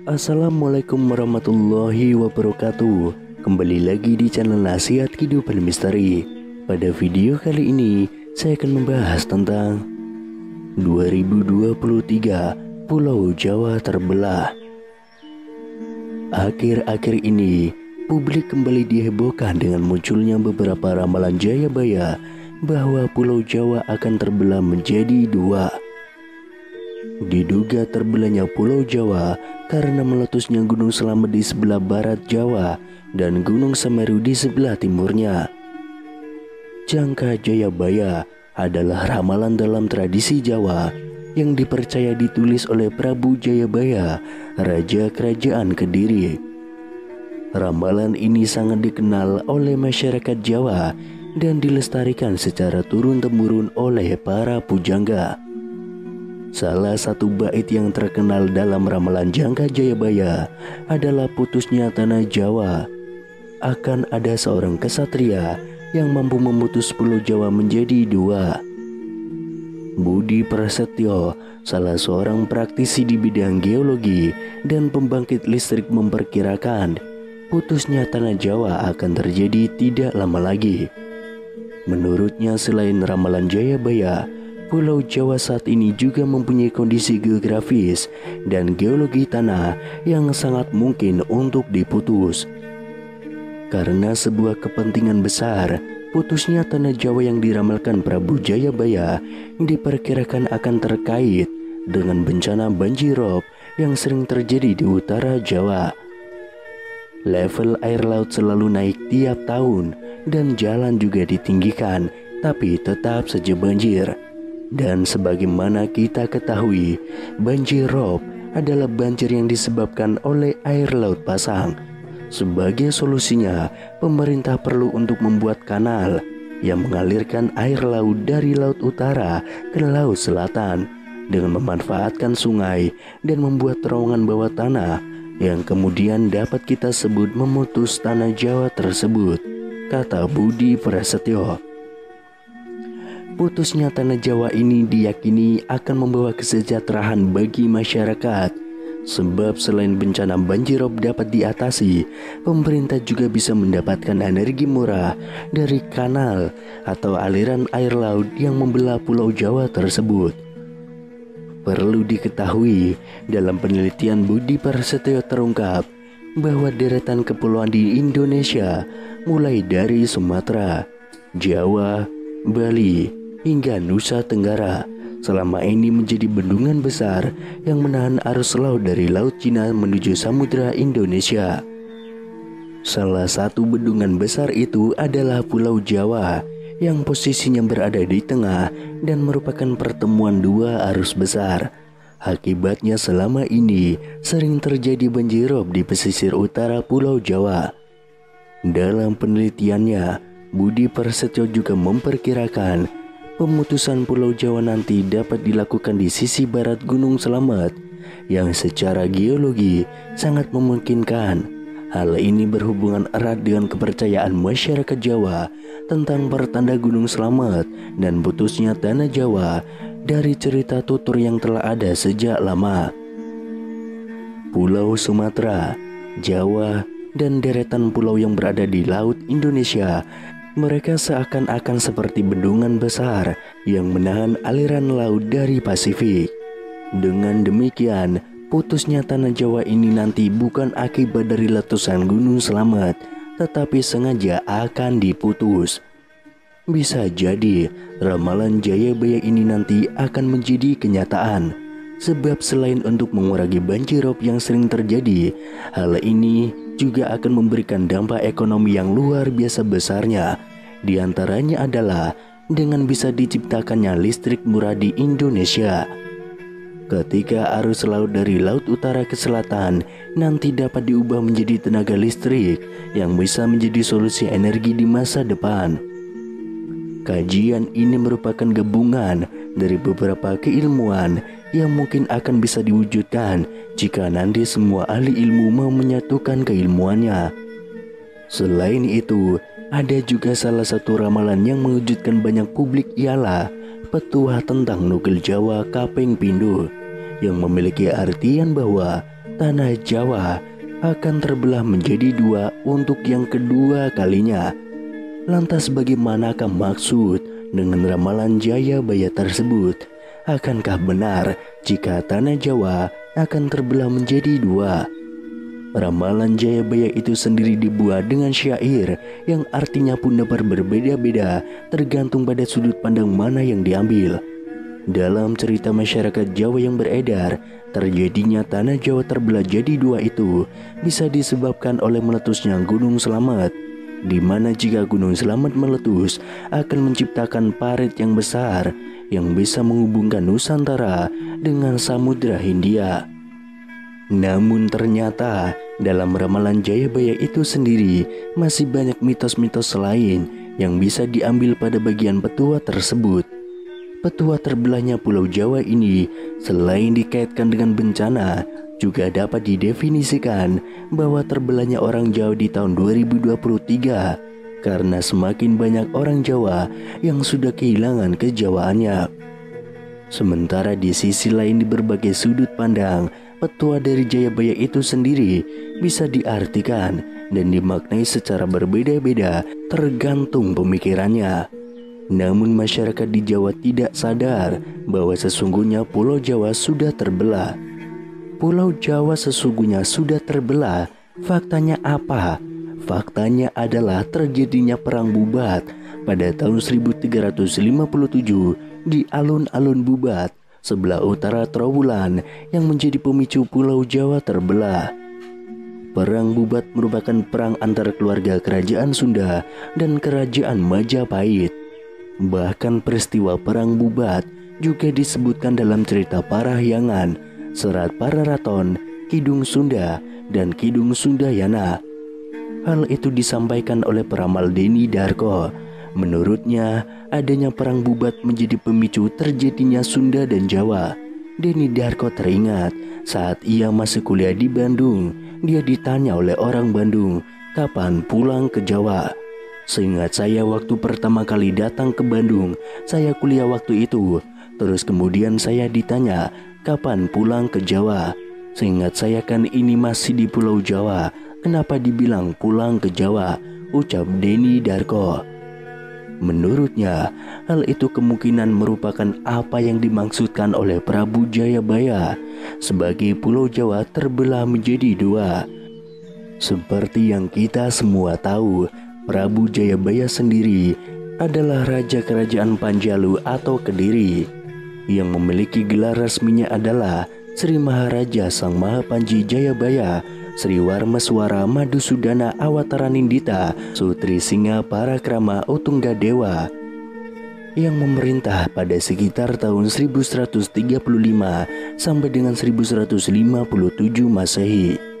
Assalamualaikum warahmatullahi wabarakatuh. Kembali lagi di channel Nasihat Kehidupan Misteri. Pada video kali ini saya akan membahas tentang 2023 Pulau Jawa terbelah. Akhir-akhir ini publik kembali dihebohkan dengan munculnya beberapa ramalan Jayabaya bahwa Pulau Jawa akan terbelah menjadi dua. Diduga terbelahnya Pulau Jawa karena meletusnya Gunung Slamet di sebelah barat Jawa dan Gunung Semeru di sebelah timurnya. Jangka Jayabaya adalah ramalan dalam tradisi Jawa yang dipercaya ditulis oleh Prabu Jayabaya, Raja Kerajaan Kediri. Ramalan ini sangat dikenal oleh masyarakat Jawa dan dilestarikan secara turun-temurun oleh para pujangga. Salah satu bait yang terkenal dalam ramalan Jangka Jayabaya adalah putusnya tanah Jawa. Akan ada seorang kesatria yang mampu memutus Pulau Jawa menjadi dua. Budi Prasetyo, salah seorang praktisi di bidang geologi dan pembangkit listrik, memperkirakan putusnya tanah Jawa akan terjadi tidak lama lagi. Menurutnya, selain ramalan Jayabaya, Pulau Jawa saat ini juga mempunyai kondisi geografis dan geologi tanah yang sangat mungkin untuk diputus. Karena sebuah kepentingan besar, putusnya tanah Jawa yang diramalkan Prabu Jayabaya diperkirakan akan terkait dengan bencana banjirop yang sering terjadi di utara Jawa. Level air laut selalu naik tiap tahun dan jalan juga ditinggikan, tapi tetap saja banjir. Dan sebagaimana kita ketahui, banjir rob adalah banjir yang disebabkan oleh air laut pasang. Sebagai solusinya, pemerintah perlu untuk membuat kanal yang mengalirkan air laut dari laut utara ke laut selatan dengan memanfaatkan sungai dan membuat terowongan bawah tanah yang kemudian dapat kita sebut memutus tanah Jawa tersebut, kata Budi Prasetyo. Putusnya tanah Jawa ini diyakini akan membawa kesejahteraan bagi masyarakat. Sebab selain bencana banjirop dapat diatasi, pemerintah juga bisa mendapatkan energi murah dari kanal atau aliran air laut yang membelah Pulau Jawa tersebut. Perlu diketahui, dalam penelitian Budi Prasetyo terungkap bahwa deretan kepulauan di Indonesia mulai dari Sumatera, Jawa, Bali, hingga Nusa Tenggara selama ini menjadi bendungan besar yang menahan arus laut dari Laut Cina menuju Samudra Indonesia. Salah satu bendungan besar itu adalah Pulau Jawa yang posisinya berada di tengah dan merupakan pertemuan dua arus besar. Akibatnya selama ini sering terjadi banjirop di pesisir utara Pulau Jawa. Dalam penelitiannya, Budi Prasetyo juga memperkirakan pemutusan Pulau Jawa nanti dapat dilakukan di sisi barat Gunung Slamet yang secara geologi sangat memungkinkan. Hal ini berhubungan erat dengan kepercayaan masyarakat Jawa tentang pertanda Gunung Slamet dan putusnya tanah Jawa dari cerita tutur yang telah ada sejak lama. Pulau Sumatera, Jawa, dan deretan pulau yang berada di Laut Indonesia, mereka seakan-akan seperti bendungan besar yang menahan aliran laut dari Pasifik. Dengan demikian, putusnya tanah Jawa ini nanti bukan akibat dari letusan Gunung Slamet, tetapi sengaja akan diputus. Bisa jadi ramalan Jayabaya ini nanti akan menjadi kenyataan. Sebab selain untuk mengurangi banjirop yang sering terjadi, hal ini juga akan memberikan dampak ekonomi yang luar biasa besarnya. Di antaranya adalah dengan bisa diciptakannya listrik murah di Indonesia. Ketika arus laut dari laut utara ke selatan nanti dapat diubah menjadi tenaga listrik yang bisa menjadi solusi energi di masa depan. Kajian ini merupakan gabungan dari beberapa keilmuan yang mungkin akan bisa diwujudkan jika nanti semua ahli ilmu mau menyatukan keilmuannya. Selain itu, ada juga salah satu ramalan yang mengejutkan banyak publik, ialah petuah tentang nukil Jawa Kaping Pindho, yang memiliki artian bahwa tanah Jawa akan terbelah menjadi dua untuk yang kedua kalinya. Lantas bagaimanakah maksud dengan ramalan Jayabaya tersebut? Akankah benar jika tanah Jawa akan terbelah menjadi dua? Ramalan Jayabaya itu sendiri dibuat dengan syair yang artinya pun dapat berbeda-beda tergantung pada sudut pandang mana yang diambil. Dalam cerita masyarakat Jawa yang beredar, terjadinya tanah Jawa terbelah jadi dua itu bisa disebabkan oleh meletusnya Gunung Slamet, di mana jika Gunung Slamet meletus akan menciptakan parit yang besar yang bisa menghubungkan Nusantara dengan Samudra Hindia. Namun ternyata dalam ramalan Jayabaya itu sendiri masih banyak mitos-mitos lain yang bisa diambil pada bagian petua tersebut. Petua terbelahnya Pulau Jawa ini selain dikaitkan dengan bencana, juga dapat didefinisikan bahwa terbelahnya orang Jawa di tahun 2023 karena semakin banyak orang Jawa yang sudah kehilangan kejawaannya. Sementara di sisi lain di berbagai sudut pandang, petua dari Jayabaya itu sendiri bisa diartikan dan dimaknai secara berbeda-beda tergantung pemikirannya. Namun masyarakat di Jawa tidak sadar bahwa sesungguhnya Pulau Jawa sudah terbelah. Pulau Jawa sesungguhnya sudah terbelah. Faktanya apa? Faktanya adalah terjadinya perang Bubat pada tahun 1357 di alun-alun Bubat, sebelah utara Trowulan yang menjadi pemicu Pulau Jawa terbelah. Perang Bubat merupakan perang antara keluarga kerajaan Sunda dan kerajaan Majapahit. Bahkan peristiwa perang Bubat juga disebutkan dalam cerita Parahyangan, Serat Pararaton, Kidung Sunda, dan Kidung Sundayana. Hal itu disampaikan oleh peramal Deni Darko. Menurutnya, adanya perang Bubat menjadi pemicu terjadinya Sunda dan Jawa. Deni Darko teringat saat ia masih kuliah di Bandung, dia ditanya oleh orang Bandung, kapan pulang ke Jawa. Seingat saya waktu pertama kali datang ke Bandung, saya kuliah waktu itu. Terus kemudian saya ditanya, kapan pulang ke Jawa. Seingat saya kan ini masih di Pulau Jawa, kenapa dibilang pulang ke Jawa, ucap Deni Darko. Menurutnya, hal itu kemungkinan merupakan apa yang dimaksudkan oleh Prabu Jayabaya sebagai Pulau Jawa terbelah menjadi dua. Seperti yang kita semua tahu, Prabu Jayabaya sendiri adalah Raja Kerajaan Panjalu atau Kediri yang memiliki gelar resminya adalah Sri Maharaja Sang Mahapanji Jayabaya Sri Warmaswara Madusudana Awataranindita Sutri Singa Parakrama Utunggadewa yang memerintah pada sekitar tahun 1135 sampai dengan 1157 Masehi.